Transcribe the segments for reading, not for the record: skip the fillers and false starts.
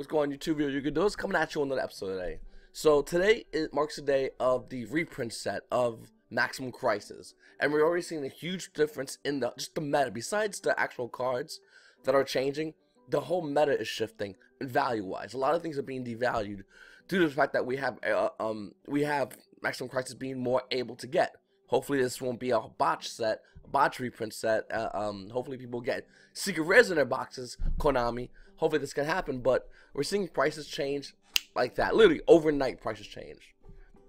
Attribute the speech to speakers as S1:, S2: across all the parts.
S1: What's going on, YouTube? YuGiOh is coming at you on another episode today. So today it marks the day of the reprint set of Maximum Crisis, and we're already seeing a huge difference in just the meta. Besides the actual cards that are changing, the whole meta is shifting value-wise. A lot of things are being devalued due to the fact that we have Maximum Crisis being more able to get. Hopefully this won't be a botch reprint set. Hopefully people get secret rares in their boxes, Konami. Hopefully this can happen, but we're seeing prices change like that. Literally, overnight prices change.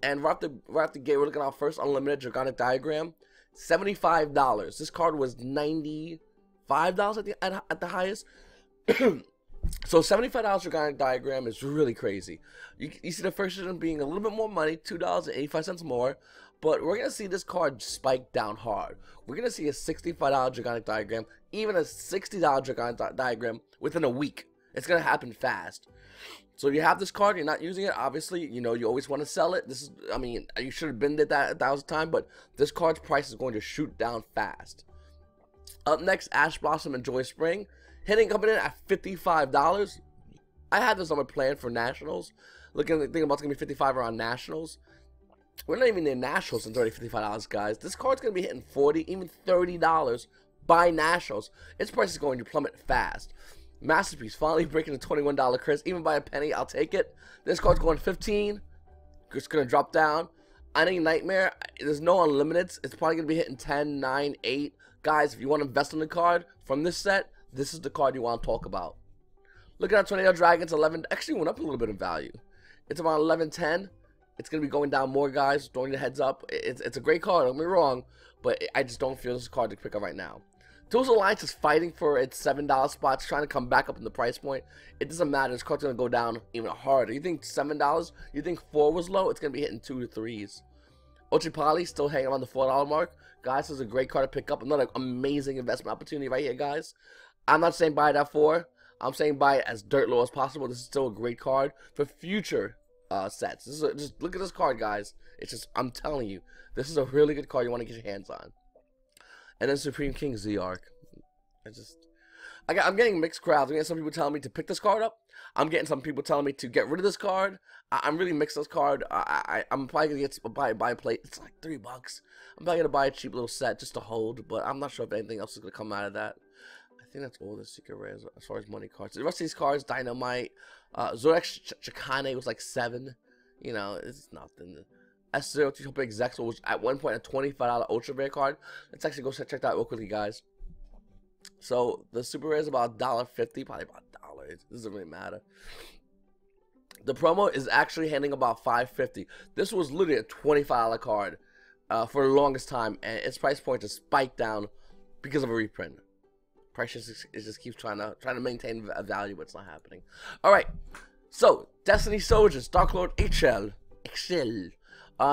S1: And right off the gate, we're looking at our first unlimited Dragonic Diagram. $75. This card was $95 at the highest. So $75 Dragonic Diagram is really crazy. You see the first edition being a little bit more money, $2.85 more. But we're going to see this card spike down hard. We're going to see a $65 Dragonic Diagram, even a $60 Dragonic Diagram within a week. It's going to happen fast. So if you have this card, you're not using it, obviously, you know, you always want to sell it. This is, I mean, you should have been did that 1,000 times, but this card's price is going to shoot down fast. Up next, Ash Blossom and Joy Spring. Coming in at $55. I had this on my plan for Nationals. Thinking about it's going to be $55 around Nationals. We're not even in Nationals and it's already $55, guys. This card's going to be hitting $40, even $30 by Nationals. Its price is going to plummet fast. Masterpiece finally breaking the $21 Chris. Even by a penny, I'll take it. This card's going 15. It's going to drop down. I think Nightmare, there's no unlimiteds. It's probably going to be hitting 10, 9, 8. Guys, if you want to invest in the card from this set, this is the card you want to talk about. Looking at Tornado Dragons, 11. Actually went up a little bit in value. It's around 11.10. It's going to be going down more, guys. Throwing the heads up. It's a great card, don't get me wrong, but I just don't feel this card to pick up right now. Duels Alliance is fighting for its $7 spots, trying to come back up in the price point. It doesn't matter. This card's going to go down even harder. You think $7? You think 4 was low? It's going to be hitting 2 to 3s. Ochipali still hanging around the $4 mark. Guys, this is a great card to pick up. Another amazing investment opportunity right here, guys. I'm not saying buy it at 4. I'm saying buy it as dirt low as possible. This is still a great card for future sets. This is just look at this card, guys. It's just, I'm telling you, this is a really good card you want to get your hands on. And then Supreme King Z-Arc. I'm getting mixed crowds. I'm getting some people telling me to pick this card up. I'm getting some people telling me to get rid of this card. I'm really mixed this card. I'm probably gonna get buy a plate. It's like $3. I'm probably gonna buy a cheap little set just to hold, but I'm not sure if anything else is gonna come out of that. I think that's all the secret rares as far as money cards. The rest of these cards, Dynamite, Zorex Chikane was like 7. You know, it's nothing. S02 Big Zexel was at one point a $25 ultra rare card. Let's actually go check that out real quickly, guys. So the super rare is about $1.50, probably about $1. It doesn't really matter. The promo is actually handing about $5.50. This was literally a $25 card for the longest time, and its price point just spiked down because of a reprint. Price just keeps trying to maintain a value, but it's not happening. All right, so Destiny Soldiers Dark Lord XL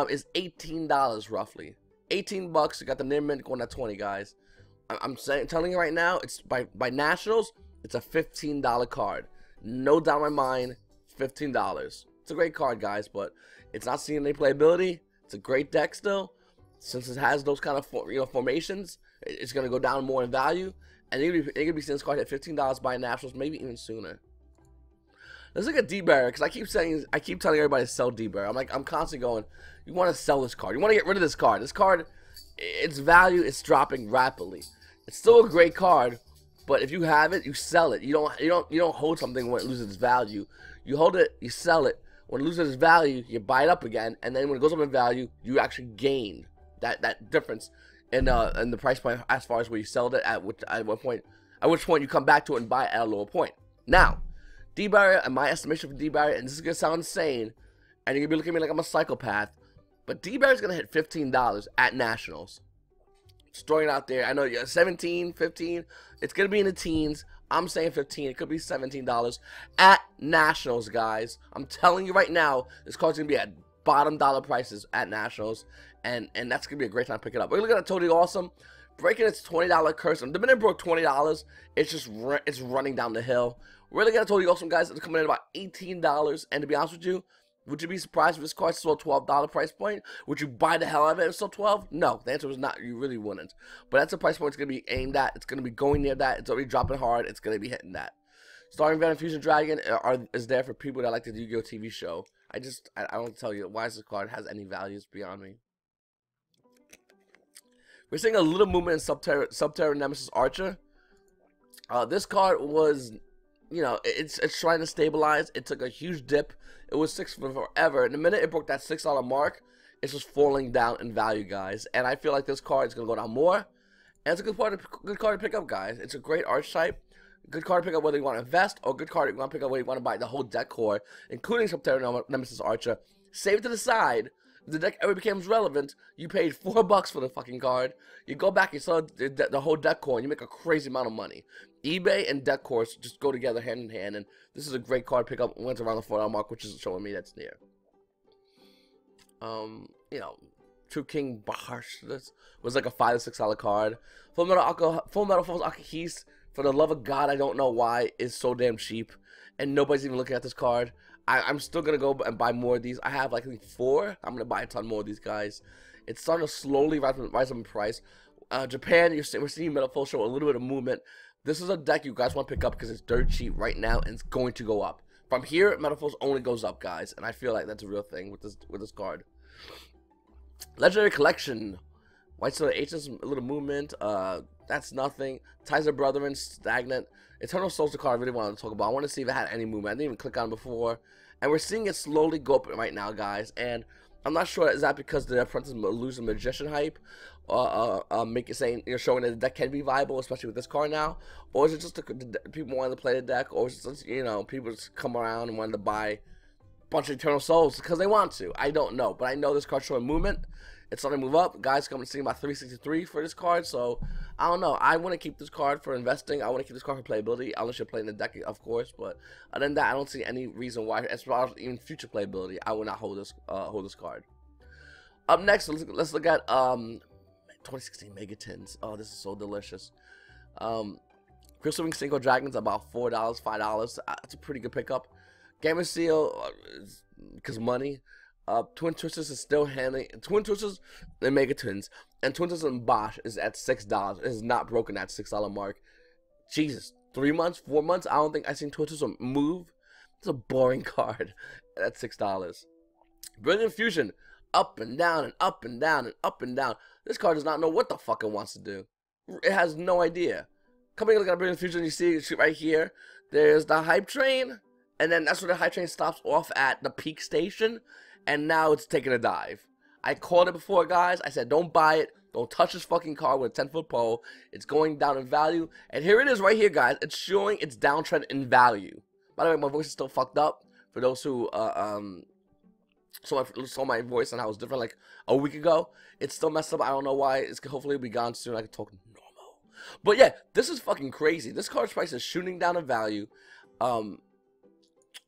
S1: is $18 roughly. $18. You got the near mint going at 20, guys. I'm telling you right now, it's by Nationals, it's a $15 card. No doubt in my mind, $15. It's a great card, guys, but it's not seeing any playability. It's a great deck still. Since it has those kind of formations, it's gonna go down more in value. And you're gonna be seeing this card at $15 by Nationals, maybe even sooner. Let's look at D-Barrier, because I keep telling everybody to sell D-Barrier. I'm constantly going, you want to sell this card. You want to get rid of this card. This card, its value is dropping rapidly. It's still a great card, but if you have it, you sell it. You don't hold something when it loses its value. You hold it, you sell it. When it loses its value, you buy it up again, and then when it goes up in value, you actually gain that difference in the price point as far as where you sold it at which point you come back to it and buy it at a lower point. Now, D-Barrier, and my estimation for D-Barrier, and this is gonna sound insane, and you're gonna be looking at me like I'm a psychopath, but D-Barrier is gonna hit $15 at Nationals. Just throwing it out there. I know you're 17, 15. It's gonna be in the teens. I'm saying 15. It could be $17 at Nationals, guys. I'm telling you right now, this card's gonna be at bottom dollar prices at Nationals, and that's gonna be a great time to pick it up. We're looking at Totally Awesome breaking its $20 curse. The minute it broke $20, it's running down the hill. We're looking at Totally Awesome, guys. It's coming in about $18, and to be honest with you, would you be surprised if this card is still a $12 price point? Would you buy the hell out of it if it's still 12? No, the answer was not. You really wouldn't. But that's a price point it's going to be aimed at. It's going to be going near that. It's already dropping hard. It's going to be hitting that. Starring Venom Fusion Dragon is there for people that like the YuGiOh TV show. I don't tell you why this card has any values beyond me. We're seeing a little movement in Subterra Nemesis Archer. This card was, you know, it's trying to stabilize. It took a huge dip. It was 6 for forever. And the minute it broke that $6 mark, it's just falling down in value, guys. And I feel like this card is going to go down more. And it's a good card to pick up, guys. It's a great archetype. Good card to pick up whether you want to invest, or good card you want to pick up whether you want to buy the whole deck core, including Subterra Nemesis Archer. Save it to the side. If the deck ever becomes relevant, you paid $4 for the fucking card. You go back and sell the whole deck core, and you make a crazy amount of money. eBay and deck cores just go together hand in hand, and this is a great card to pick up once around the $4 mark, which is showing me that's near. You know, True King Barsh. This was like a $5 to $6 card. Full Metal Force Akihis. For the love of God, I don't know why it's so damn cheap, and nobody's even looking at this card. I'm still gonna go and buy more of these. I have like I think 4. I'm gonna buy a ton more of these guys. It's starting to slowly rise up in price. Japan, we're seeing Metal Force show a little bit of movement. This is a deck you guys want to pick up because it's dirt cheap right now, and it's going to go up. From here, Metal Force only goes up, guys, and I feel like that's a real thing with this card. Legendary Collection. White Solar H's a little movement. That's nothing. Tizer Brethren, Stagnant. Eternal Soul's the card I really wanted to talk about. I want to see if it had any movement. I didn't even click on it before. And we're seeing it slowly go up right now, guys. And I'm not sure, is that because the Apprentice losing Magician hype? Showing that the deck can be viable, especially with this card now? Or is it just people wanting to play the deck? Or is it just, you know, people just come around and wanting to buy a bunch of Eternal Souls because they want to? I don't know. But I know this card's showing movement. It's starting to move up. Guys coming to see about 363 for this card. So, I don't know. I want to keep this card for investing. I want to keep this card for playability. Unless you're playing the deck, of course. But other than that, I don't see any reason why, as far as even future playability, I will not hold this card. Up next, let's look at 2016 Megatins. Oh, this is so delicious. Crystal Wing Single Dragons, about $4, $5. That's a pretty good pickup. Gamma Seal, because money. Twin Twisters is still handling. Twin Twisters and Megatins, and Twin Twisters and Bosch is at $6. It has not broken that $6 mark. Jesus, 3 months, 4 months. I don't think I've seen Twin Twisters move. It's a boring card at $6. Brilliant Fusion, up and down and up and down and up and down. This card does not know what the fuck it wants to do. It has no idea. Coming look at Brilliant Fusion, you see right here. There's the hype train, and then that's where the hype train stops off at the peak station. And now it's taking a dive. I called it before, guys. I said, don't buy it. Don't touch this fucking card with a 10-foot pole. It's going down in value. And here it is right here, guys. It's showing its downtrend in value. By the way, my voice is still fucked up. For those who saw my voice and how it was different like a week ago. It's still messed up. I don't know why. It's hopefully it'll be gone soon. I can talk normal. But yeah, this is fucking crazy. This card's price is shooting down in value.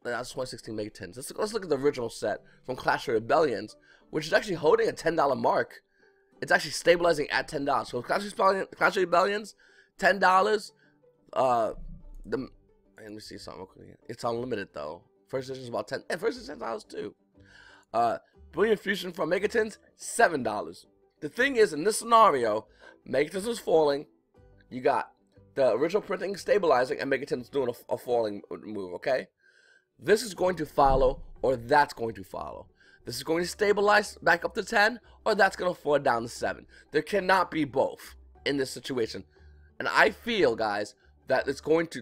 S1: That's 2016 Megatins. Let's look at the original set from Clash of Rebellions, which is actually holding a $10 mark. It's actually stabilizing at $10. So Clash of Rebellions, $10. Let me see something real quick. It's unlimited though. First edition is about $10. And first edition $10 too. Brilliant Fusion from Megatins, $7. The thing is, in this scenario, Megatins was falling. You got the original printing stabilizing, and Megatins doing a falling move. Okay. This is going to follow, or that's going to follow. This is going to stabilize back up to 10, or that's going to fall down to 7. There cannot be both in this situation. And I feel, guys, that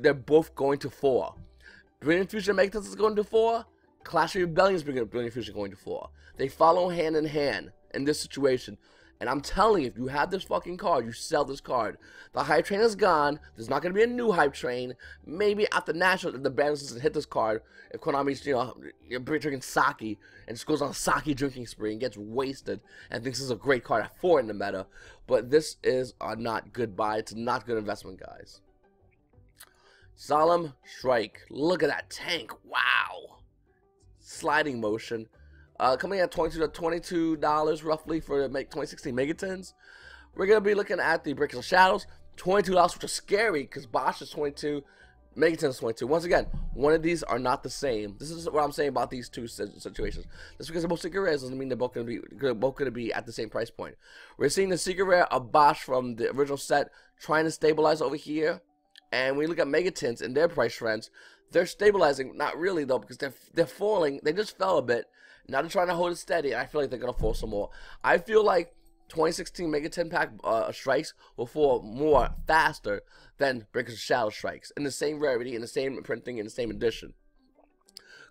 S1: they're both going to fall. Brilliant Fusion Megatins is going to fall. Clash of Rebellions Brilliant Fusion going to fall. They follow hand in hand in this situation. And I'm telling you, if you have this fucking card, you sell this card. The hype train is gone. There's not going to be a new hype train. Maybe after National, if the band doesn't hit this card, if Konami's, drinking sake and just goes on a sake drinking spree and gets wasted and thinks this is a great card at 4 in the meta. But this is a not good buy. It's a not good investment, guys. Solemn Strike. Look at that tank. Wow. Sliding motion. Coming at $22 roughly for 2016 Megatins. We're going to be looking at the Breakers of Shadows. $22, which is scary because Bosch is 22, Megatins is 22. Once again, one of these are not the same. This is what I'm saying about these two situations. Just because they're both secret rares doesn't mean they're both going to be at the same price point. We're seeing the secret rare of Bosch from the original set trying to stabilize over here. And when you look at Megatins and their price trends, they're stabilizing. Not really though, because they're falling. They just fell a bit. Now they're trying to hold it steady. I feel like they're gonna fall some more. I feel like 2016 Megatin pack strikes will fall more faster than Breakers of Shadow strikes in the same rarity, in the same printing, in the same edition.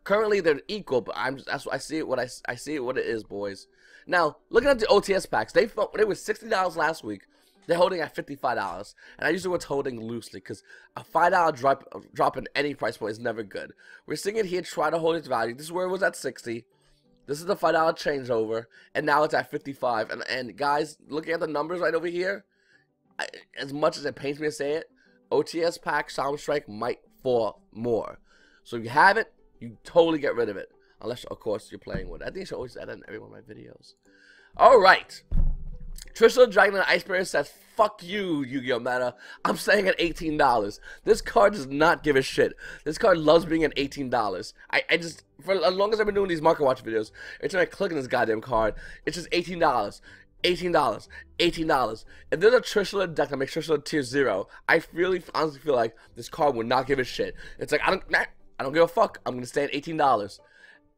S1: Currently they're equal, but that's what I see it. I see it what it is, boys. Now looking at the OTS packs, they were $60 last week. They're holding at $55, and I use the words holding loosely because a $5 drop in any price point is never good. We're seeing it here try to hold its value. This is where it was at 60. This is the $5 changeover, and now it's at 55. And guys, looking at the numbers right over here, as much as it pains me to say it, OTS pack Sound Strike might fall more. So if you have it, you totally get rid of it, unless of course you're playing with it. I think I should always add that in every one of my videos. All right. Trishula Dragon and Ice Bear says, fuck you, Yu-Gi-Oh! Meta. I'm saying at $18. This card does not give a shit. This card loves being at $18. I just, for as long as I've been doing these Market Watch videos, every time I click on this goddamn card, it's just $18. $18. $18. If there's a Trishula deck that makes Trishula tier 0, I really honestly feel like this card would not give a shit. It's like, I don't give a fuck. I'm going to stay at $18.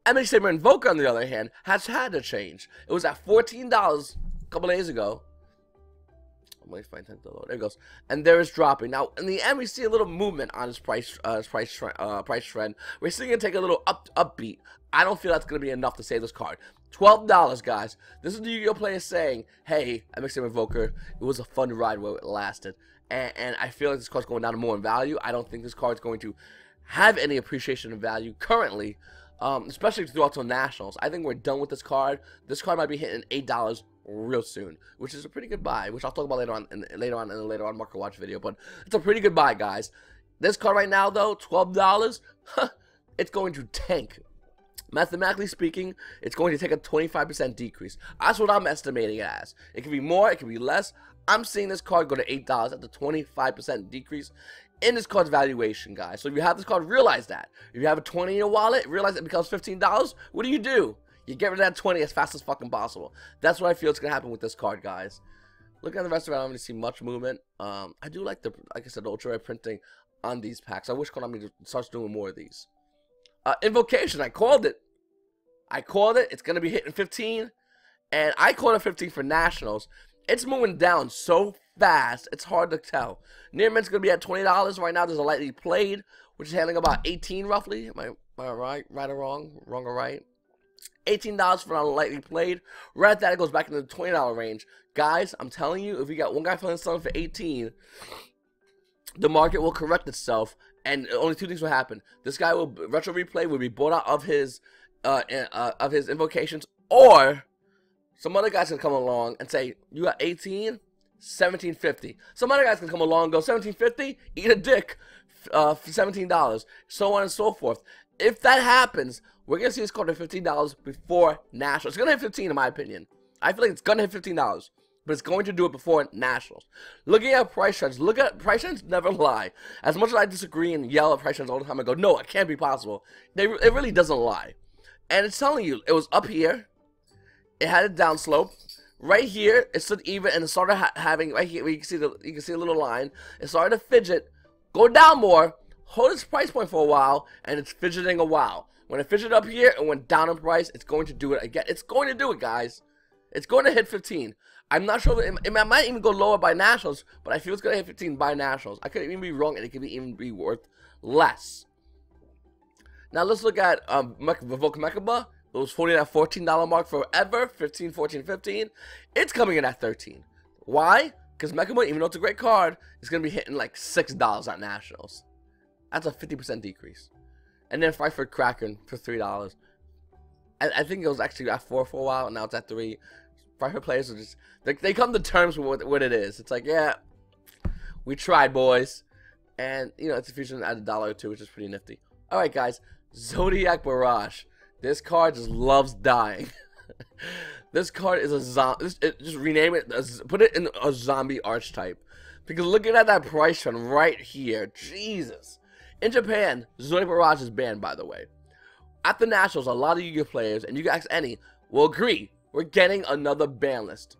S1: MH Saber Invoker, on the other hand, has had to change. It was at $14 a couple days ago. I'm waiting for my intent to load. There it goes. And there is dropping. Now, in the end, we see a little movement on his price trend. We're seeing it take a little upbeat. I don't feel that's going to be enough to save this card. $12, guys. This is the Yu-Gi-Oh! Player saying, hey, MX Invoker, it was a fun ride while it lasted. And I feel like this card's going down more in value. I don't think this card's going to have any appreciation in value currently, especially throughout till Nationals. I think we're done with this card. This card might be hitting $8 real soon, which is a pretty good buy, which I'll talk about later on in a later on Market Watch video. But it's a pretty good buy, guys. This card right now, though, $12, it's going to tank. Mathematically speaking, it's going to take a 25% decrease. That's what I'm estimating it as. It could be more, it could be less. I'm seeing this card go to $8 at the 25% decrease in this card's valuation, guys. So if you have this card, realize that. If you have a 20 in your wallet, realize it becomes $15. What do? You get rid of that 20 as fast as fucking possible. That's what I feel is gonna happen with this card, guys. Looking at the rest of it, I don't really see much movement. I do like like I said, the ultra rare printing on these packs. I wish Konami starts doing more of these. Invocation, I called it. It's gonna be hitting 15, and I called it 15 for Nationals. It's moving down so fast, it's hard to tell. Near Mint's gonna be at $20 right now. There's a lightly played, which is handling about 18 roughly. Am I right or wrong? Wrong or right? $18 for a lightly played. Right at that, it goes back into the $20 range. Guys, I'm telling you, if we got one guy selling for 18, the market will correct itself, and only two things will happen. This guy will retro replay will be bought out of his invocations, or some other guys can come along and say, you got 18, $17.50. Some other guys can come along and go, $17.50, eat a dick, $17, so on and so forth. If that happens, we're going to see this card at $15 before Nationals. It's going to hit 15 in my opinion. I feel like it's going to hit $15, but it's going to do it before Nationals. Looking at price trends, price trends never lie. As much as I disagree and yell at price trends all the time, I go, no, it can't be possible. It really doesn't lie. And it's telling you, it was up here, it had a down slope. Right here, it stood even, and it started having, right here, you can see a little line. It started to fidget, go down more, hold its price point for a while, and it's fidgeting a while. When it fidgeted up here and went down in price, it's going to do it again. It's going to do it, guys. It's going to hit 15. I'm not sure if it might even go lower by Nationals, but I feel it's going to hit 15 by Nationals. I could even be wrong, and it could even be worth less. Now let's look at Voke Mechaba. It was $14 mark forever, 15, 14, 15. It's coming in at 13. Why? Because Mechaba, even though it's a great card, is going to be hitting like $6 at Nationals. That's a 50% decrease. And then Fight for Kraken for $3. I think it was actually at 4 for a while, and now it's at 3. Fight for players are just, they come to terms with what it is. It's like, yeah, we tried, boys. And, you know, it's a fusion at $1 or $2, which is pretty nifty. Alright, guys. Zodiac Barrage. This card just loves dying. This card is a zombie. Just rename it. Put it in a zombie archetype. Because looking at that price trend right here, Jesus. In Japan, Zodiac Barrage is banned, by the way. At the Nationals, a lot of Yu-Gi-Oh! Players, and you guys any, will agree, we're getting another ban list.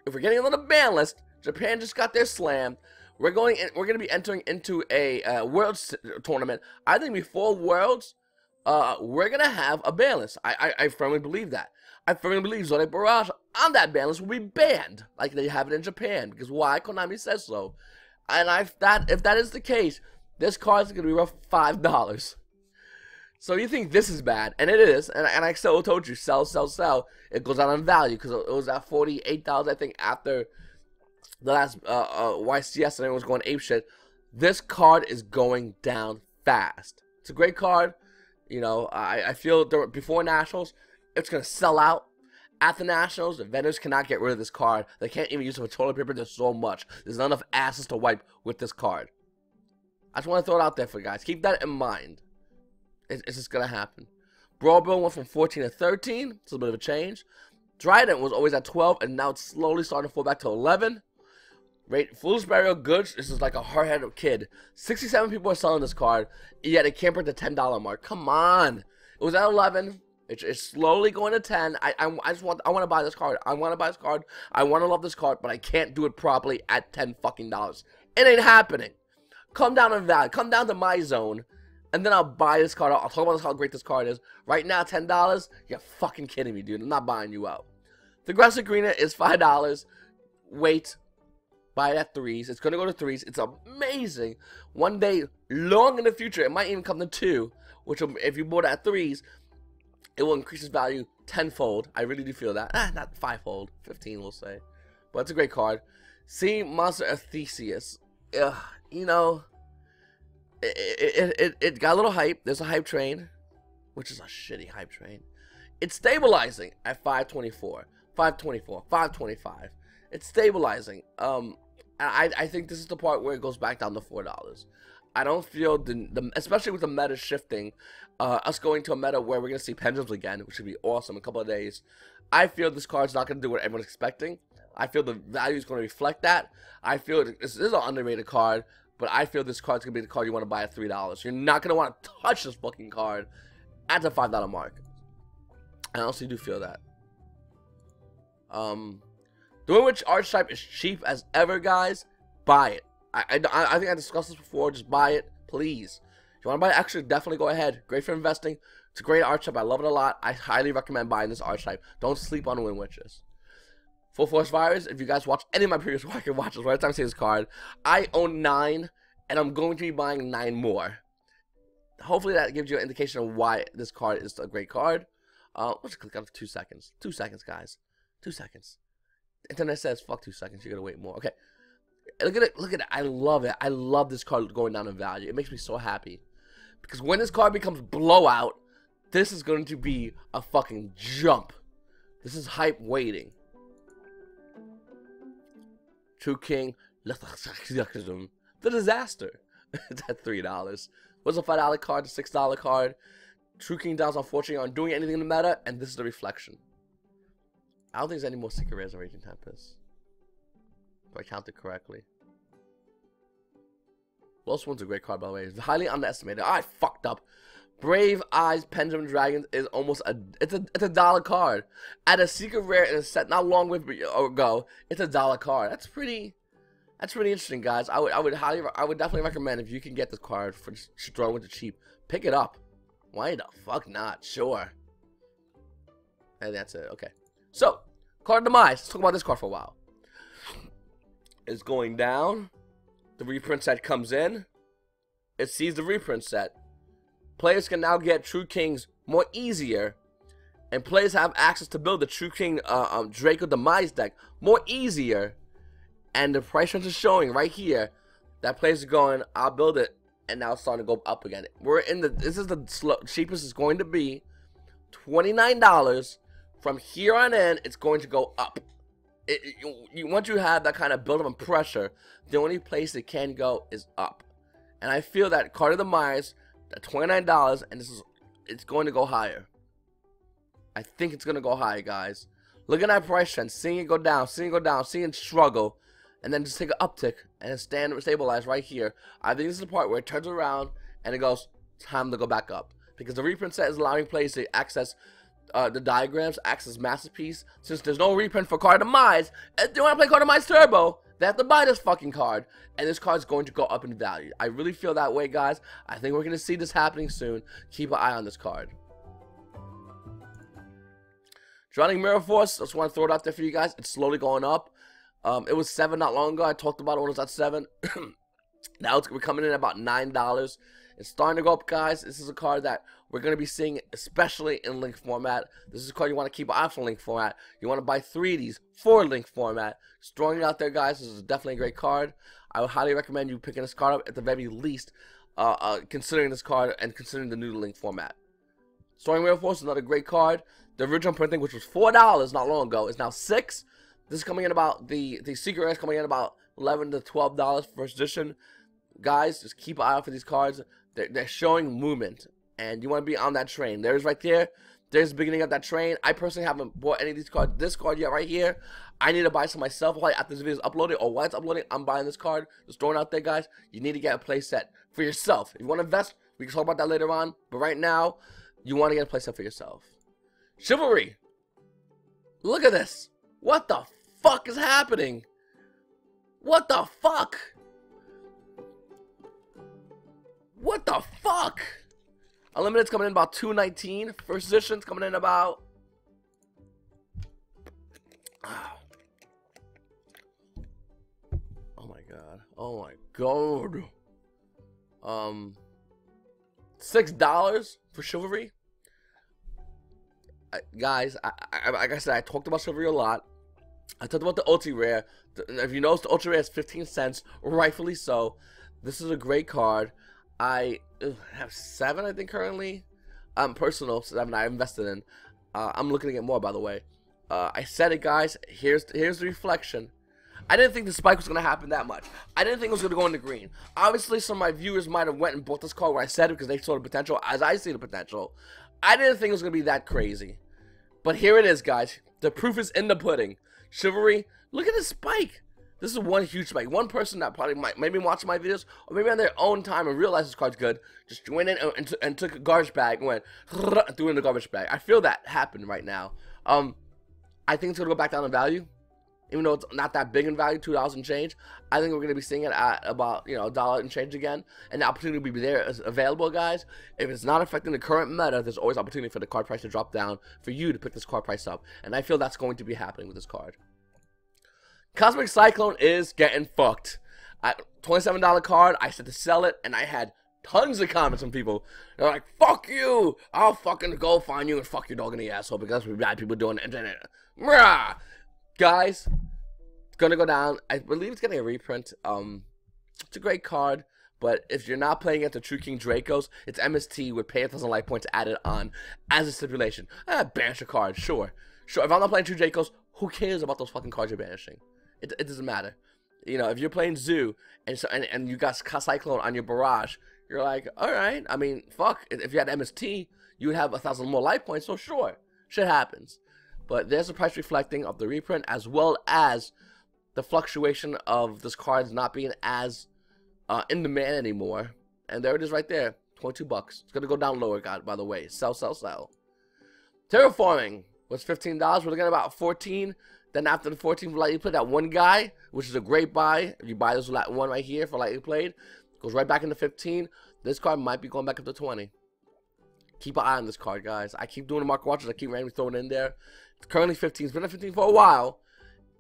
S1: If we're getting another ban list, Japan just got their slam. We're going to be entering into a Worlds tournament. I think before Worlds, we're gonna have a ban list. I firmly believe that. I firmly believe Zodiac Barrage on that ban list will be banned, like they have it in Japan. Because why? Konami says so. And if that is the case, this card is gonna be worth $5. So you think this is bad, and it is. And I still told you, sell, sell, sell. It goes out on value because it was at $48, I think, after the last YCS, and everyone was going apeshit. This card is going down fast. It's a great card. You know, I feel before Nationals, it's going to sell out. At the Nationals, the vendors cannot get rid of this card. They can't even use it for toilet paper. There's so much. There's not enough asses to wipe with this card. I just want to throw it out there for you guys. Keep that in mind. It's just going to happen. Brawl Bill went from 14 to 13. It's a bit of a change. Trident was always at 12, and now it's slowly starting to fall back to 11. Foolish Burial Goods, this is like a hard-headed kid. 67 people are selling this card, yet it can't break the $10 mark. Come on. It was at 11. It's slowly going to 10. I want to buy this card. I want to buy this card. I want to love this card, but I can't do it properly at $10 fucking dollars. It ain't happening. Come down in value. Come down to my zone, and then I'll buy this card. I'll talk about how great this card is. Right now, $10. You're fucking kidding me, dude. I'm not buying you out. The Aggressive Greener is $5. Wait. Buy it at 3s. It's going to go to 3s. It's amazing. One day, long in the future, it might even come to 2. Which, if you bought it at 3s, it will increase its value tenfold. I really do feel that. Not fivefold. 15, we'll say. But it's a great card. See Monster of Theseus. You know, it got a little hype. There's a hype train, which is a shitty hype train. It's stabilizing at 524, 524, 525. It's stabilizing. I think this is the part where it goes back down to $4. I don't feel especially with the meta shifting, us going to a meta where we're gonna see pendulums again, which would be awesome in a couple of days. I feel this card's not gonna do what everyone's expecting. I feel the value is gonna reflect that. I feel this is an underrated card, but I feel this card's gonna be the card you want to buy at $3. You're not gonna want to touch this fucking card at the $5 mark. I honestly do feel that. Doing which archetype is cheap as ever, guys. Buy it. I think I discussed this before. Just buy it, please. If you want to buy it extra, definitely go ahead. Great for investing. It's a great archetype. I love it a lot. I highly recommend buying this archetype. Don't sleep on Wind Witches. Full Force Virus. If you guys watch any of my previous Walker watches, right time I see this card, I own 9, and I'm going to be buying 9 more. Hopefully that gives you an indication of why this card is a great card. Let's click on it for 2 seconds. 2 seconds, guys. 2 seconds. Internet says fuck 2 seconds. You're gonna wait more. Okay. Look at it. Look at it. I love it. I love this card going down in value. It makes me so happy. Because when this card becomes blowout, this is going to be a fucking jump. This is hype waiting. True King. The Disaster. It's at $3. What's a $5 card? A $6 card. True King Downs unfortunately aren't doing anything in the meta, and this is the reflection. I don't think there's any more secret rares of Raging Tempest. If I counted correctly. Lost One's a great card, by the way. It's highly underestimated. I fucked up. Brave Eyes Pendulum Dragons is almost it's a $1 card. At a secret rare in a set not long ago, it's a $1 card. That's pretty interesting, guys. I would definitely recommend if you can get this card for just throwing it cheap. Pick it up. Why the fuck not? Sure. And that's it. Okay. So, card demise. Let's talk about this card for a while. It's going down. The reprint set comes in. It sees the reprint set. Players can now get True Kings more easier. And players have access to build the True King Draco Demise deck more easier. And the price range is showing right here that players are going, I'll build it. And now it's starting to go up again. This is the cheapest it's going to be. $29. From here on in, it's going to go up. Once you have that kind of build-up and pressure, the only place it can go is up. And I feel that Card of the Myers, at $29, and it's going to go higher. I think it's going to go higher, guys. Looking at price trend, seeing it go down, seeing it go down, seeing it struggle, and then just take an uptick and then stabilize right here. I think this is the part where it turns around and it goes, time to go back up. Because the reprint set is allowing players to access the diagrams, access Masterpiece. Since there's no reprint for Card of Demise, if you want to play Card of Demise Turbo, they have to buy this fucking card, and this card is going to go up in value. I really feel that way, guys. I think we're going to see this happening soon. Keep an eye on this card. Drowning Mirror Force, I just want to throw it out there for you guys. It's slowly going up. It was 7 not long ago. I talked about it when it was at 7. Now we're coming in at about $9. It's starting to go up, guys. This is a card that we're going to be seeing, especially in link format. This is a card you want to keep an eye on for link format. You want to buy 3 of these for link format. Just throwing it out there, guys. This is definitely a great card. I would highly recommend you picking this card up at the very least, considering this card and considering the new link format. Storming Mirror Force is another great card. The original printing, which was $4 not long ago, is now $6. This is coming in about, the secret rare is coming in about $11 to $12 first edition. Guys, just keep an eye out for these cards. They're showing movement, and you want to be on that train. There's right there. There's the beginning of that train. I personally haven't bought any of these cards. This card yet right here. I need to buy some myself. While after this video is uploaded or while it's uploading, I'm buying this card. Just throwing it out there, guys. You need to get a play set for yourself. If you want to invest, we can talk about that later on. But right now, you want to get a play set for yourself. Chivalry. Look at this. What the fuck is happening? What the fuck? What the fuck? Unlimited's coming in about $2.19. First edition's coming in about... Oh my god. Oh my god. $6 for Chivalry. Guys, like I said, I talked about Chivalry a lot. I talked about the ultra rare. If you notice, the ultra rare is 15 cents, rightfully so. This is a great card. I have 7, I think, currently. Personal 7 I invested in. I'm looking to get more, by the way. I said it, guys. Here's the reflection. I didn't think the spike was going to happen that much. I didn't think it was going to go into green. Obviously, some of my viewers might have went and bought this card where I said it because they saw the potential, as I see the potential. I didn't think it was going to be that crazy. But here it is, guys. The proof is in the pudding. Chivalry, look at this spike. This is one huge spike. One person that probably might maybe watch my videos, or maybe on their own time and realized this card's good, just went in and took a garbage bag and went and threw it in the garbage bag. I feel that happened right now. I think it's gonna go back down in value, even though it's not that big in value, $2 and change. I think we're gonna be seeing it at about $1 and change again, and the opportunity will be there as available, guys. If it's not affecting the current meta, there's always opportunity for the card price to drop down for you to pick this card price up, and I feel that's going to be happening with this card. Cosmic Cyclone is getting fucked. $27 card. I said to sell it, and I had tons of comments from people. They're like, "Fuck you! I'll fucking go find you and fuck your dog in the asshole because that's what bad people do on the internet." Rah! Guys, it's gonna go down. I believe it's getting a reprint. It's a great card, but if you're not playing it the True King Dracos, it's MST with pay 1,000 life points added on as a stipulation. Banish a card, sure. If I'm not playing True Dracos, who cares about those fucking cards you're banishing? It doesn't matter. If you're playing Zoo and you got Cyclone on your barrage, you're like, alright, I mean, fuck. If you had MST, you would have 1,000 more life points, so sure. Shit happens. But there's a price reflecting of the reprint as well as the fluctuation of this card not being as in demand anymore. And there it is right there. $22. It's gonna go down lower, God, by the way. Sell, sell, sell. Terraforming was $15. We're looking at about 14. Then after the 14 for lightly played, that one guy, which is a great buy. If you buy this one right here for lightly played, goes right back into 15. This card might be going back up to 20. Keep an eye on this card, guys. I keep doing the market watches. I keep randomly throwing it in there. It's currently 15. It's been at 15 for a while.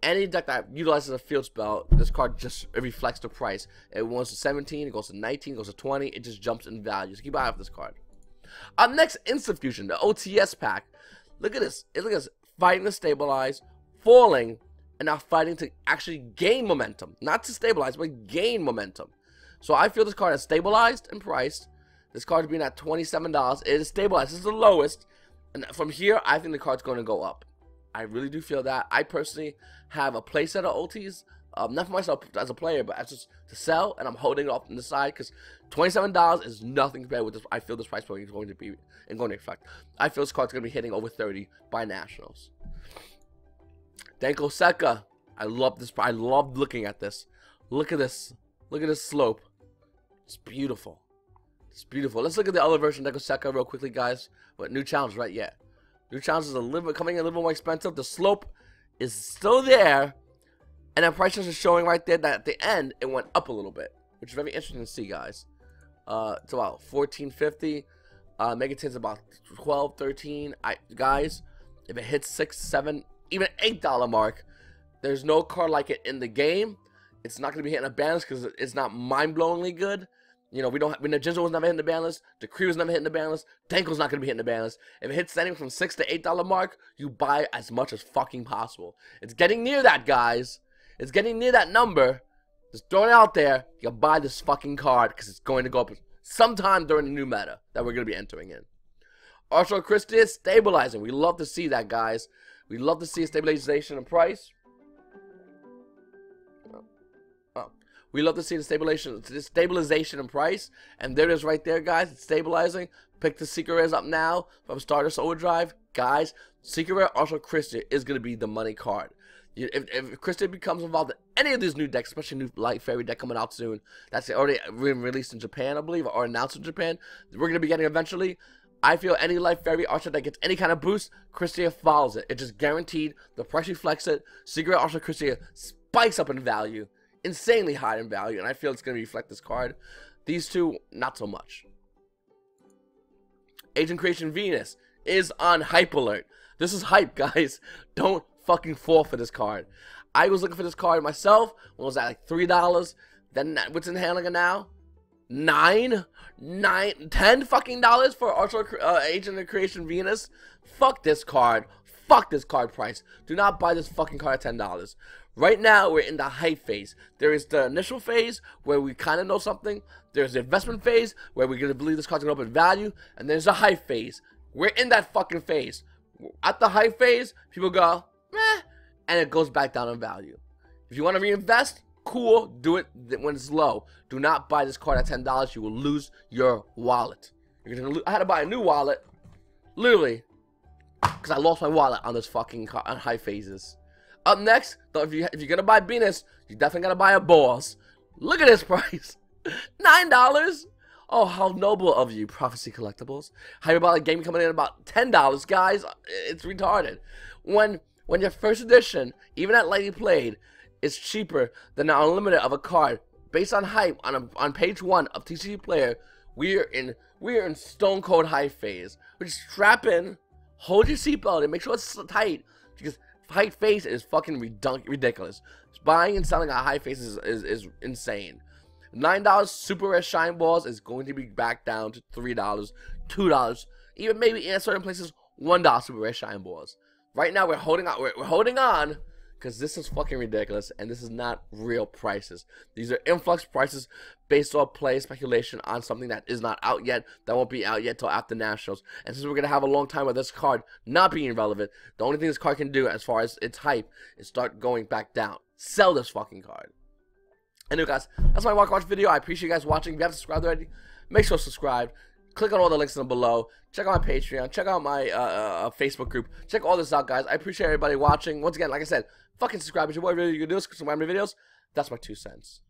S1: Any deck that utilizes a field spell, this card just reflects the price. It goes to 17, it goes to 19, it goes to 20. It just jumps in value. So keep an eye on this card. Up next, Instant Fusion, the OTS pack. Look at this. Look at this. Fighting to stabilize, falling, and now fighting to actually gain momentum. Not to stabilize, but gain momentum. So I feel this card is stabilized and priced. This card is being at $27. It is stabilized. This is the lowest. And from here, I think the card's going to go up. I really do feel that. I personally have a playset of OTs. Not for myself as a player, but as just to sell. And I'm holding it off on the side because $27 is nothing compared with this. I feel this price point is going to be and going to reflect. I feel this card's going to be hitting over 30 by Nationals. Denko Seka. I love this. I love looking at this. Look at this. Look at this slope. It's beautiful. It's beautiful. Let's look at the other version of Denko Seka real quickly, guys. But new challenge, right? Yeah. New challenge is coming in a little more expensive. The slope is still there. And then prices are showing right there that at the end it went up a little bit, which is very interesting to see, guys. It's about $14.50. Megatin's about $12, $13. Guys, if it hits $6, $7, even $8 mark, there's no card like it in the game. It's not gonna be hitting a ban list because it's not mind-blowingly good. You know, Jinzo was never hitting the ban list. Decree was never hitting the ban list. Danko's not gonna be hitting the ban list. If it hits anything from $6 to $8 mark, you buy as much as fucking possible. It's getting near that, guys. It's getting near that number. Just throw it out there. You gotta buy this fucking card because it's going to go up sometime during the new meta that we're gonna be entering in. Archer Christie is stabilizing. We love to see that, guys. We love to see a stabilization in price. We love to see the stabilization in price, and there it is right there, guys. It's stabilizing. Pick the Secret Rares up now from Stardust Overdrive, guys. Secret Rare Archer Christie is gonna be the money card. If Christie becomes involved in any of these new decks, especially new Light Fairy deck coming out soon, that's already released in Japan, I believe, or announced in Japan, we're gonna be getting eventually. I feel any Light Fairy Archer that gets any kind of boost, Christie follows it. It's just guaranteed. The price reflects it. Secret Rare Archer Christie spikes up in value. Insanely high in value, and I feel it's going to reflect this card. These two, not so much. Agent Creation Venus is on hype alert. This is hype, guys. Don't fucking fall for this card. I was looking for this card myself when it was at like $3. Then what's in handling now? $9, $10 fucking dollars for Agent Creation Venus. Fuck this card. Fuck this card price. Do not buy this fucking card at $10. Right now, we're in the hype phase. There is the initial phase where we kind of know something. There's the investment phase where we're going to believe this card's going to open value. And there's the hype phase. We're in that fucking phase. At the hype phase, people go, meh, and it goes back down in value. If you want to reinvest, cool, do it when it's low. Do not buy this card at $10. You will lose your wallet. I had to buy a new wallet, literally, because I lost my wallet on this fucking high phases. Up next, if you're gonna buy Venus, you definitely gotta buy a boss. Look at this price, $9. Oh, how noble of you, Prophecy Collectibles. Hyperbolic Gaming coming in at about $10, guys. It's retarded. When your first edition, even at Lightly Played, is cheaper than the unlimited of a card based on hype on page 1 of TCG Player, we are in stone cold hype phase. We just strap in, hold your seatbelt, and make sure it's tight because hype phase is fucking ridiculous. Buying and selling at high phase is insane. $9 super rare shine balls is going to be back down to $3, $2, even maybe in certain places $1 super rare shine balls. Right now we're holding on. We're holding on because this is fucking ridiculous and this is not real prices. These are influx prices based on play speculation on something that is not out yet, that won't be out yet till after Nationals. And since we're going to have a long time with this card not being relevant, the only thing this card can do as far as its hype is start going back down. Sell this fucking card. Anyway, guys, that's my watch video. I appreciate you guys watching. If you haven't subscribed already, make sure to subscribe. Click on all the links in below. Check out my Patreon. Check out my Facebook group. Check all this out, guys. I appreciate everybody watching. Once again, like I said, fucking subscribe. It's your boy, really. You can do this. Some random videos. That's my 2 cents.